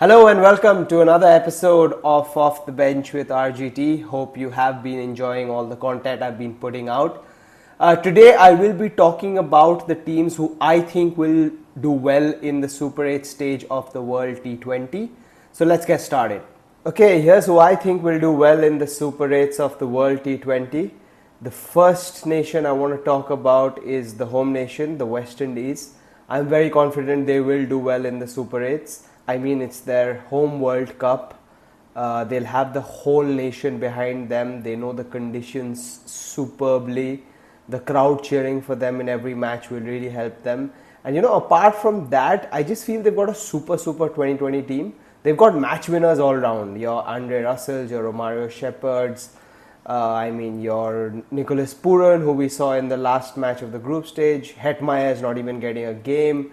Hello and welcome to another episode of Off the Bench with RGT. Hope you have been enjoying all the content I've been putting out. Today I will be talking about the teams who I think will do well in the Super 8 stage of the World T20. So let's get started. Okay, here's who I think will do well in the Super 8s of the World T20. The first nation I want to talk about is the home nation, the West Indies. I'm very confident they will do well in the Super 8s. I mean, it's their home World Cup. They'll have the whole nation behind them. They know the conditions superbly. The crowd cheering for them in every match will really help them. And apart from that, I just feel they've got a super 2020 team. They've got match winners all round. Your Andre Russells, your Romario Shepherds, your Nicholas Puran, who we saw in the last match of the group stage. Hetmeyer is not even getting a game.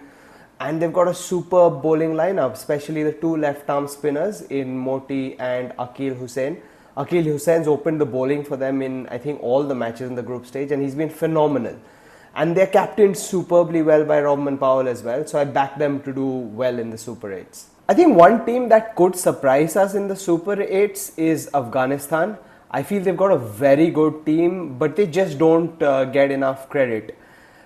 And they've got a superb bowling lineup, especially the two left-arm spinners in Moti and Akil Hussain. Akil Hussain's opened the bowling for them in, I think, all the matches in the group stage, and he's been phenomenal. And they're captained superbly well by Robman Powell as well, so I back them to do well in the Super 8s. I think one team that could surprise us in the Super 8s is Afghanistan. I feel they've got a very good team, but they just don't get enough credit.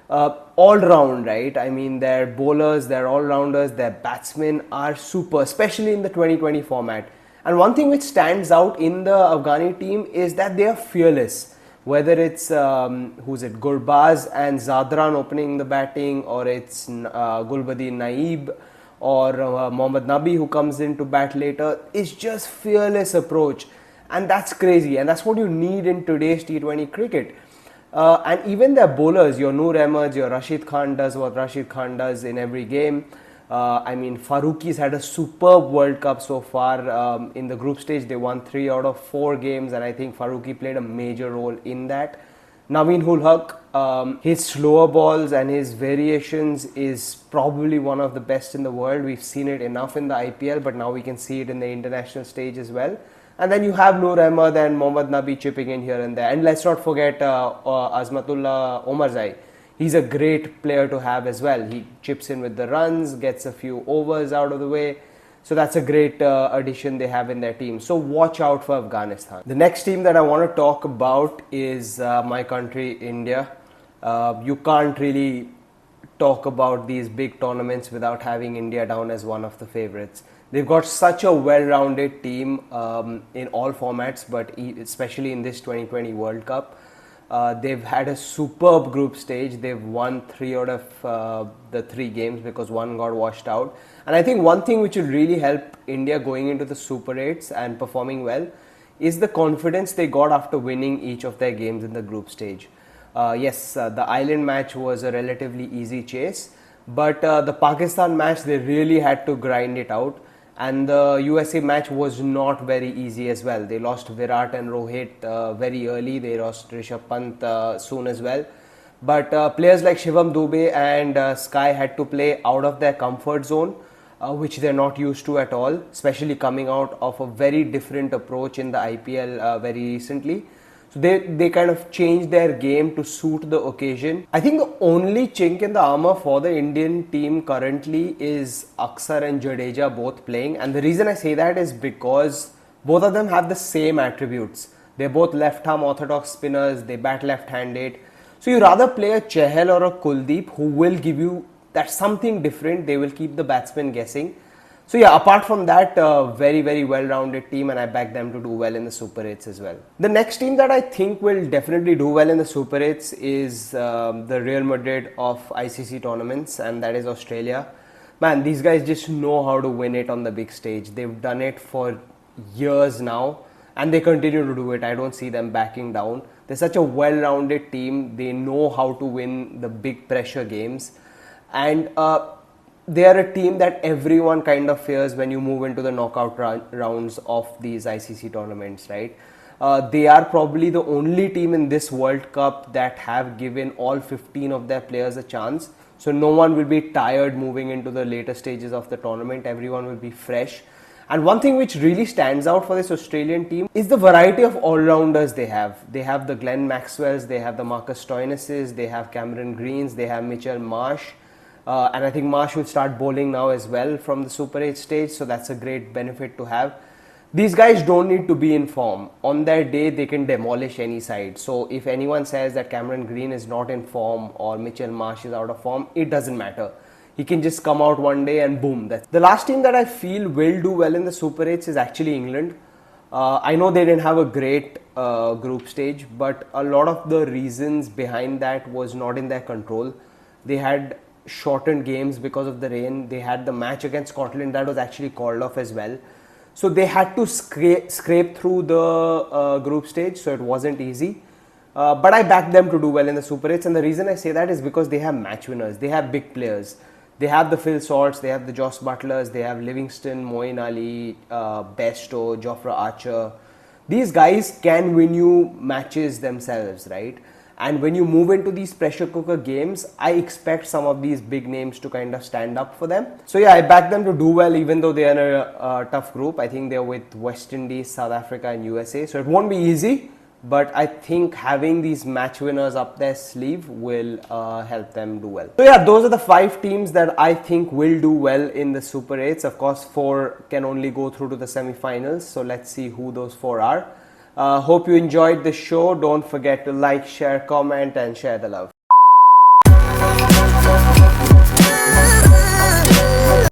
All round, right? I mean, their bowlers, their all-rounders, their batsmen are super, especially in the 2020 format. And one thing which stands out in the Afghani team is that they are fearless. Whether it's Gurbaz and Zadran opening the batting, or it's Gulbadin Naib or Mohammad Nabi who comes in to bat later, it's just fearless approach. And that's crazy, and that's what you need in today's T20 cricket. And even their bowlers, your Noor Ahmed, your Rashid Khan does what Rashid Khan does in every game. Farooqi's had a superb World Cup so far. In the group stage, they won 3 out of 4 games, and I think Farooqi played a major role in that. Naveen Ul Haq, his slower balls and his variations is probably one of the best in the world. We've seen it enough in the IPL, but now we can see it in the international stage as well. And then you have Noor Ahmed and Mohammad Nabi chipping in here and there. And let's not forget Azmatullah Omarzai. He's a great player to have as well. He chips in with the runs, gets a few overs out of the way. So that's a great addition they have in their team. So watch out for Afghanistan. The next team that I want to talk about is my country, India. You can't really talk about these big tournaments without having India down as one of the favorites. They've got such a well-rounded team in all formats, but especially in this 2020 World Cup. They've had a superb group stage. They've won 3 out of the 3 games because one got washed out. And I think one thing which will really help India going into the Super 8s and performing well is the confidence they got after winning each of their games in the group stage. The Ireland match was a relatively easy chase, but the Pakistan match, they really had to grind it out. And the USA match was not very easy as well. They lost Virat and Rohit very early. They lost Rishabh Pant soon as well. But players like Shivam Dube and Sky had to play out of their comfort zone, which they're not used to at all, especially coming out of a very different approach in the IPL very recently. So they kind of changed their game to suit the occasion. I think the only chink in the armor for the Indian team currently is Aksar and Jadeja both playing. And the reason I say that is because both of them have the same attributes. They're both left-arm orthodox spinners. They bat left-handed. So you rather play a Chahal or a Kuldeep who will give you that something different. They will keep the batsmen guessing. So yeah, apart from that, very well-rounded team, and I back them to do well in the Super 8s as well. The next team that I think will definitely do well in the Super 8s is the Real Madrid of ICC tournaments, and that is Australia. Man, these guys just know how to win it on the big stage. They've done it for years now, and they continue to do it. I don't see them backing down. They're such a well-rounded team. They know how to win the big pressure games, and they are a team that everyone kind of fears when you move into the knockout rounds of these ICC tournaments, right? They are probably the only team in this World Cup that have given all 15 of their players a chance. So no one will be tired moving into the later stages of the tournament. Everyone will be fresh. And one thing which really stands out for this Australian team is the variety of all-rounders they have. They have the Glenn Maxwells, they have the Marcus Stoinis's, they have Cameron Greens, they have Mitchell Marsh. And I think Marsh will start bowling now as well from the Super 8 stage, so that's a great benefit to have. These guys don't need to be in form. On their day, they can demolish any side. So if anyone says that Cameron Green is not in form or Mitchell Marsh is out of form, it doesn't matter. He can just come out one day and boom. That's the last team that I feel will do well in the Super 8s is actually England. I know they didn't have a great group stage, but a lot of the reasons behind that was not in their control. They had shortened games because of the rain. They had the match against Scotland that was actually called off as well. So they had to scrape through the group stage, so it wasn't easy. But I backed them to do well in the Super 8s, and the reason I say that is because they have match winners. They have big players. They have the Phil Salts, they have the Joss Butlers, they have Livingston, Moeen Ali, Bairstow, Jofra Archer. These guys can win you matches themselves, right? And when you move into these pressure cooker games, I expect some of these big names to kind of stand up for them. So yeah, I back them to do well even though they are in a tough group. I think they're with West Indies, South Africa and USA. So it won't be easy, but I think having these match winners up their sleeve will help them do well. So yeah, those are the 5 teams that I think will do well in the Super 8s. Of course, 4 can only go through to the semi-finals. So let's see who those 4 are. Hope you enjoyed the show. Don't forget to like, share, comment and share the love.